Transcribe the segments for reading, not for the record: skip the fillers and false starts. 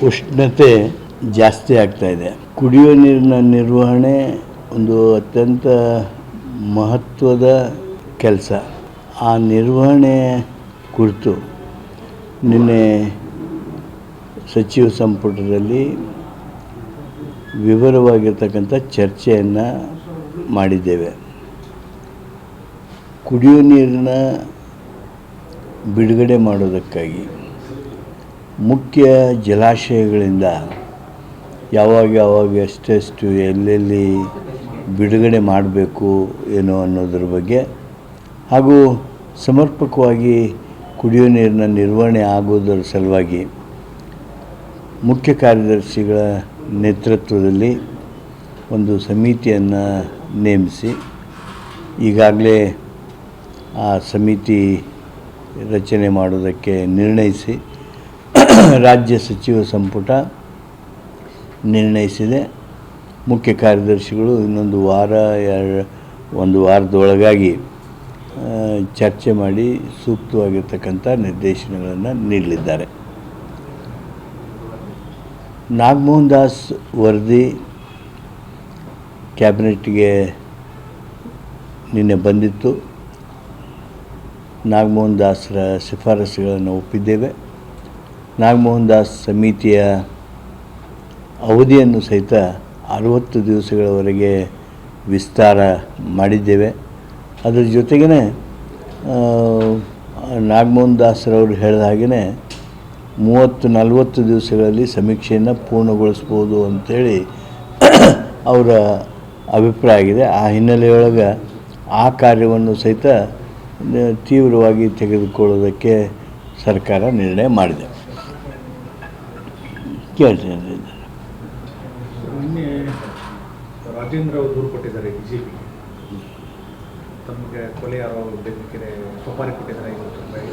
ಉಷ್ಣತೆ ಜಾಸ್ತಿ ಆಗ್ತಾ ಇದೆ. ಕುಡಿಯುವ ನೀರಿನ ನಿರ್ವಹಣೆ ಒಂದು ಅತ್ಯಂತ ಮಹತ್ವದ ಕೆಲಸ. ಆ ನಿರ್ವಹಣೆ ಕುರಿತು ನಿನ್ನೆ ಸಚಿವ ಸಂಪುಟದಲ್ಲಿ ವಿವರವಾಗಿರ್ತಕ್ಕಂಥ ಚರ್ಚೆಯನ್ನು ಮಾಡಿದ್ದೇವೆ. ಕುಡಿಯುವ ನೀರಿನ ಬಿಡುಗಡೆ ಮಾಡೋದಕ್ಕಾಗಿ ಮುಖ್ಯ ಜಲಾಶಯಗಳಿಂದ ಯಾವಾಗ ಎಷ್ಟೆಷ್ಟು ಎಲ್ಲೆಲ್ಲಿ ಬಿಡುಗಡೆ ಮಾಡಬೇಕು ಏನೋ ಅನ್ನೋದ್ರ ಬಗ್ಗೆ ಹಾಗೂ ಸಮರ್ಪಕವಾಗಿ ಕುಡಿಯುವ ನೀರಿನ ನಿರ್ವಹಣೆ ಆಗೋದರ ಸಲುವಾಗಿ ಮುಖ್ಯ ಕಾರ್ಯದರ್ಶಿಗಳ ನೇತೃತ್ವದಲ್ಲಿ ಒಂದು ಸಮಿತಿಯನ್ನು ನೇಮಿಸಿ ಈಗಾಗಲೇ ಆ ಸಮಿತಿ ರಚನೆ ಮಾಡೋದಕ್ಕೆ ನಿರ್ಣಯಿಸಿ ರಾಜ್ಯ ಸಚಿವ ಸಂಪುಟ ನಿರ್ಣಯಿಸಿದೆ. ಮುಖ್ಯ ಕಾರ್ಯದರ್ಶಿಗಳು ಇನ್ನೊಂದು ಒಂದು ವಾರದೊಳಗಾಗಿ ಚರ್ಚೆ ಮಾಡಿ ಸೂಕ್ತವಾಗಿರ್ತಕ್ಕಂಥ ನಿರ್ದೇಶನಗಳನ್ನು ನೀಡಲಿದ್ದಾರೆ. ನಾಗಮೋಹನ್ ದಾಸ್ ವರದಿ ಕ್ಯಾಬಿನೆಟ್ಗೆ ನಿನ್ನೆ ಬಂದಿತ್ತು. ನಾಗಮೋಹನ್ ದಾಸರ ಶಿಫಾರಸುಗಳನ್ನು ಒಪ್ಪಿದ್ದೇವೆ. ನಾಗಮೋಹನ್ ದಾಸ್ ಸಮಿತಿಯ ಅವಧಿಯನ್ನು ಸಹಿತ 60 ದಿವಸಗಳವರೆಗೆ ವಿಸ್ತಾರ ಮಾಡಿದ್ದೇವೆ. ಅದರ ಜೊತೆಗೇ ನಾಗಮೋಹನ್ ದಾಸರವರು ಹೇಳಿದ ಹಾಗೆಯೇ 30-40 ದಿವಸಗಳಲ್ಲಿ ಸಮೀಕ್ಷೆಯನ್ನು ಪೂರ್ಣಗೊಳಿಸ್ಬೋದು ಅಂಥೇಳಿ ಅವರ ಅಭಿಪ್ರಾಯ ಆಗಿದೆ. ಆ ಹಿನ್ನೆಲೆಯೊಳಗೆ ಆ ಕಾರ್ಯವನ್ನು ಸಹಿತ ತೀವ್ರವಾಗಿ ತೆಗೆದುಕೊಳ್ಳೋದಕ್ಕೆ ಸರ್ಕಾರ ನಿರ್ಣಯ ಮಾಡಿದೆ. ಕೇಳ್ತೀನಿ. ನಿನ್ನೆ ರಾಜೇಂದ್ರ ಅವರು ದೂರು ಕೊಟ್ಟಿದ್ದಾರೆ ಬಿಜೆಪಿಗೆ, ತಮಗೆ ಕೊಲೆ ಬೇಕಿದ್ರೆ ಸುಪಾರಿ ಕೊಟ್ಟಿದ್ದಾರೆ 50 ರೂಪಾಯಿ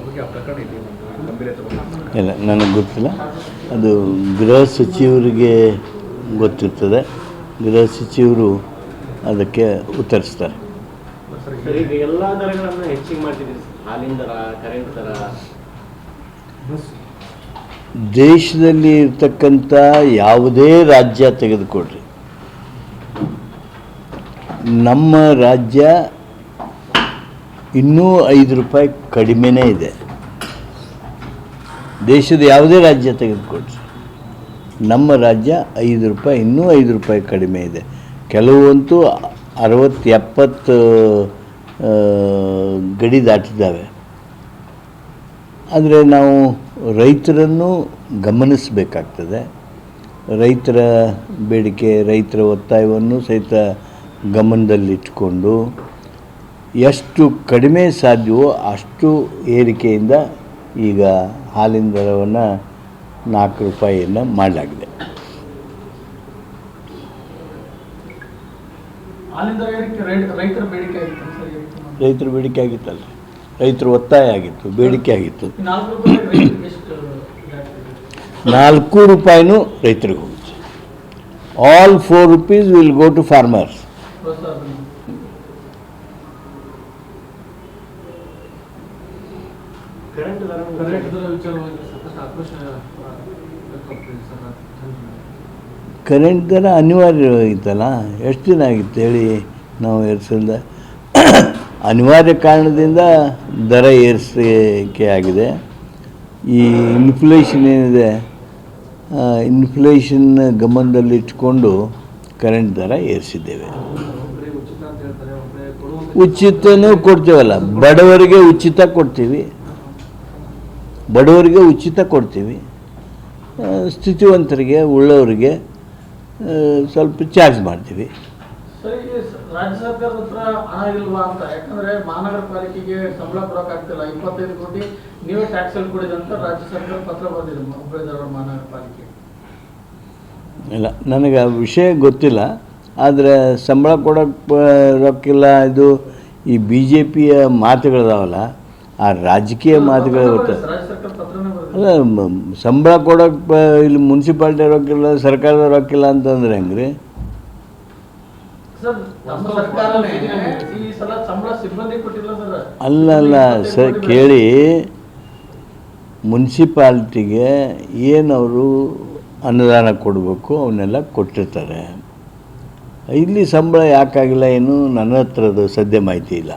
ಬಗ್ಗೆ. ಆ ಪ್ರಕರಣ ಇದೆ ಗಂಭೀರತೆ ಇಲ್ಲ, ನನಗೆ ಗೊತ್ತಿಲ್ಲ. ಅದು ಗೃಹ ಸಚಿವರಿಗೆ ಗೊತ್ತಿರ್ತದೆ. ಗೃಹ ಸಚಿವರು ಅದಕ್ಕೆ ಉತ್ತರಿಸ್ತಾರೆ. ಈಗ ಎಲ್ಲ ದರಗಳನ್ನು ಹೆಚ್ಚಿಗೆ ಮಾಡ್ತಿದ್ದೀರಿ, ಹಾಲಿನ ದರ, ಕರೆಂಟ್ ದರ. ದೇಶದಲ್ಲಿ ಇರ್ತಕ್ಕಂಥ ಯಾವುದೇ ರಾಜ್ಯ ತೆಗೆದುಕೊಡ್ರಿ, ನಮ್ಮ ರಾಜ್ಯ ಇನ್ನೂ 5 ರೂಪಾಯಿ ಕಡಿಮೆನೇ ಇದೆ. ದೇಶದ ಯಾವುದೇ ರಾಜ್ಯ ತೆಗೆದುಕೊಡ್ರಿ, ನಮ್ಮ ರಾಜ್ಯ 5 ರೂಪಾಯಿ, ಇನ್ನೂ 5 ರೂಪಾಯಿ ಕಡಿಮೆ ಇದೆ. ಕೆಲವಂತೂ 60-70 ಗಡಿ ದಾಟಿದ್ದಾವೆ. ಆದರೆ ನಾವು ರೈತರನ್ನು ಗಮನಿಸಬೇಕಾಗ್ತದೆ. ರೈತರ ಬೇಡಿಕೆ, ರೈತರ ಒತ್ತಾಯವನ್ನು ಸಹಿತ ಗಮನದಲ್ಲಿಟ್ಟುಕೊಂಡು ಎಷ್ಟು ಕಡಿಮೆ ಸಾಧ್ಯವೋ ಅಷ್ಟು ಏರಿಕೆಯಿಂದ ಈಗ ಹಾಲಿನ ದರವನ್ನು 4 ರೂಪಾಯಿಯನ್ನು ಮಾಡಲಾಗಿದೆ. ರೈತರ ಬೇಡಿಕೆ ಆಗಿತ್ತಲ್ಲ, ರೈತರ ಒತ್ತಾಯ ಆಗಿತ್ತು, ಬೇಡಿಕೆ ಆಗಿತ್ತು. 4 ರೂಪಾಯಿನೂ ರೈತರಿಗೆ ಹೋಗುತ್ತೆ. All 4 rupees will go to farmers. Current ದರ ಅನಿವಾರ್ಯವಾಗಿತ್ತಲ್ಲ. ಎಷ್ಟು ದಿನ ಆಗಿತ್ತು ಹೇಳಿ ನಾವು ಏರಿಸಿದ? ಅನಿವಾರ್ಯ ಕಾರಣದಿಂದ ದರ ಏರಿಕೆ ಆಗಿದೆ. ಈ ಇನ್ಫ್ಲೇಷನ್ ಏನಿದೆ, ಇನ್ಫ್ಲೇಷನ್ ಗಮನದಲ್ಲಿಟ್ಟುಕೊಂಡು ಕರೆಂಟ್ ದರ ಏರಿಸಿದ್ದೇವೆ. ಉಚಿತನೂ ಕೊಡ್ತೀವಲ್ಲ, ಬಡವರಿಗೆ ಉಚಿತ ಕೊಡ್ತೀವಿ, ಸ್ಥಿತಿವಂತರಿಗೆ, ಉಳ್ಳವರಿಗೆ ಸ್ವಲ್ಪ ಚಾರ್ಜ್ ಮಾಡ್ತೀವಿ. ರಾಜ್ಯ ಸರ್ಕಾರದ ಹತ್ರ ಹಣ ಇಲ್ವಾ ಅಂತ? ಯಾಕಂದ್ರೆ ಮಹಾನಗರ ಪಾಲಿಕೆಗೆ ಸಂಬಳ ಕೊಡೋಕ್ಕಾಗ್ತಿಲ್ಲ, 25 ಕೋಟಿ ನೀವೇ ಟ್ಯಾಕ್ಸ್ ಅಲ್ಲಿ ಕೊಡಿದೆ ಅಂತ ರಾಜ್ಯ ಸರ್ಕಾರ ಪತ್ರ ಬರೆದಿದೆ ಹುಬ್ಬಳ್ಳಿ ಧಾರವಾಡ ಮಹಾನಗರ ಪಾಲಿಕೆ. ಇಲ್ಲ, ನನಗೆ ಆ ವಿಷಯ ಗೊತ್ತಿಲ್ಲ. ಆದರೆ ಸಂಬಳ ಕೊಡೋಕ್ಕೆ ರೊಕ್ಕಿಲ್ಲ, ಇದು ಈ BJPಯ ಮಾತುಗಳಿದಾವಲ್ಲ, ಆ ರಾಜಕೀಯ ಮಾತುಗಳು ಗೊತ್ತಿಲ್ಲ. ಅಲ್ಲ, ಸಂಬಳ ಕೊಡೋಕ್ಕೆ ಇಲ್ಲಿ ಮುನ್ಸಿಪಾಲ್ಟಿ ರೊಕ್ಕಿಲ್ಲ, ಸರ್ಕಾರದ ರೊಕ್ಕಿಲ್ಲ ಅಂತಂದ್ರೆ ಹೆಂಗ್ರಿ? ಅಲ್ಲ ಸರ್, ಕೇಳಿ, ಮುನ್ಸಿಪಾಲ್ಟಿಗೆ ಏನವರು ಅನುದಾನ ಕೊಡಬೇಕು ಅವನ್ನೆಲ್ಲ ಕೊಟ್ಟಿರ್ತಾರೆ. ಇಲ್ಲಿ ಸಂಬಳ ಯಾಕಾಗಿಲ್ಲ ಏನು ನನ್ನ ಹತ್ರ ಅದು ಸದ್ಯ ಮಾಹಿತಿ ಇಲ್ಲ.